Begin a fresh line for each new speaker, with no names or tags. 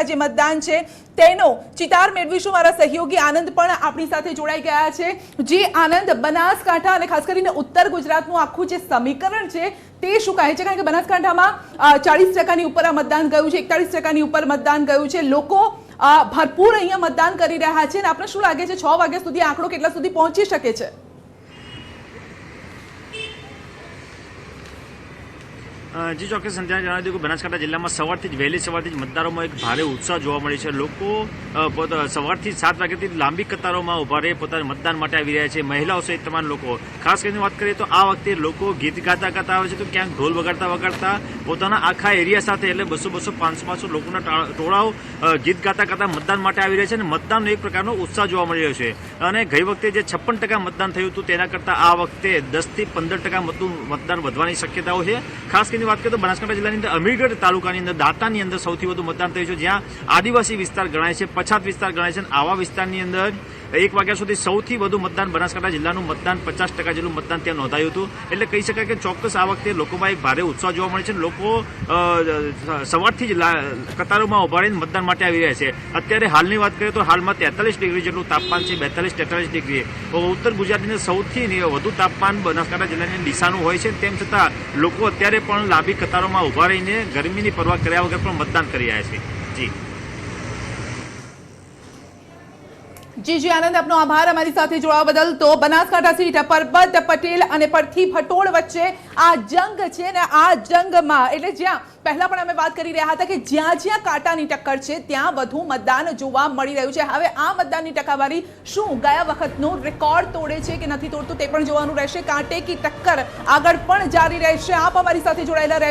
જે મતદાન છે તેનો ચિતાર મેળવીશું। મારા સહયોગી આનંદ પણ આપણી સાથે જોડાઈ ગયા છે। જે આનંદ, બનાસકાંઠા અને ખાસ કરીને ઉત્તર ગુજરાતનું આખું જે સમીકરણ છે તે શું કહે છે? કારણ કે બનાસકાંઠામાં 40% ઉપર આ મતદાન ગયું છે, 41% ઉપર મતદાન ગયું છે। લોકો ભરપૂર અહીંયા મતદાન કરી રહ્યા છે અને આપણે શું લાગે છે 6 વાગ્યા સુધી આંકડો કેટલા સુધી પહોંચી શકે છે?
जी ચોક્કસ સંધ્યા જણાવી દઉં કે બનાસકાંઠા જિલ્લામાં સવારથી જ વહેલી સવારથી જ મતદારોમાં એક ભારે ઉત્સાહ જોવા મળે છે। લોકો સવારથી 7 વાગ્યાથી લાંબી કતારોમાં ઉભા રહી પોતાના મતદાન માટે આવી રહ્યા છે। મહિલાઓ સહિત તમામ લોકો, ખાસ કરીને વાત કરીએ તો આ વખતે લોકો ગીત ગાતા ગાતા આવે છે તો ક્યાંક ઢોલ વગાડતા વગાડતા પોતાના આખા એરિયા સાથે એટલે 200-200, 500-500 લોકોના ટોળાઓ ગીત ગાતા ગાતા મતદાન માટે આવી રહ્યા છે અને મતદાનનો એક પ્રકારનો ઉત્સાહ જોવા મળી રહ્યો છે। અને ગઈ વખતે જે 56% મતદાન થયું હતું તેના કરતાં આ વખતે 10થી 15% મતદાન વધવાની શક્યતાઓ છે। ખાસ કરીને વાત કરીએ તો બનાસકાંઠા જિલ્લાની અંદર અમીરગઢ તાલુકાની અંદર દાંતાની અંદર સૌથી વધુ મતદાન થયું છે, જ્યાં આદિવાસી વિસ્તાર ગણાય છે, પછાત વિસ્તાર ગણાય છે અને આવા વિસ્તારની અંદર 1 વાગ્યા સુધી સૌથી વધુ મતદાન બનાસકાંઠા જિલ્લાનું મતદાન 50% જેટલું મતદાન ત્યાં નોંધાયું હતું। એટલે કહી શકાય કે ચોક્કસ આ વખતે લોકોમાં એક ભારે ઉત્સાહ જોવા મળે છે। લોકો સવારથી જ કતારોમાં ઉભા રહીને મતદાન માટે આવી રહ્યા છે। અત્યારે હાલની વાત કરીએ તો હાલમાં 43 ડિગ્રી જેટલું તાપમાન છે, 42-43 ડિગ્રી। ઉત્તર ગુજરાતની સૌથી વધુ તાપમાન બનાસકાંઠા જિલ્લાની ડીસાનું હોય છે, તેમ છતાં લોકો અત્યારે પણ લાંબી કતારોમાં ઉભા રહીને ગરમીની પરવા કર્યા વગર પણ મતદાન કરી રહ્યા છે।
જી આનંદ, આપનો આભાર અમારી સાથે જોડાવા બદલ। તો બનાસકાંઠા સીટ પરબત પટેલ અને પરથી ભટોળ વચ્ચે આ જંગ છે ને આ જંગમાં એટલે જ્યાં પહેલા પણ અમે વાત કરી રહ્યા હતા કે જ્યાં જ્યાં કાંટાની ટક્કર છે ત્યાં વધુ મતદાન જોવા મળી રહ્યું છે। હવે આ મતદાનની ટકાવારી શું ગયા વખતનો રેકોર્ડ તોડે છે કે નથી તોડતું તે પણ જોવાનું રહેશે। કાંટે કી ટક્કર આગળ પણ જારી રહેશે। આપ અમારી સાથે જોડાયેલા રહેશો।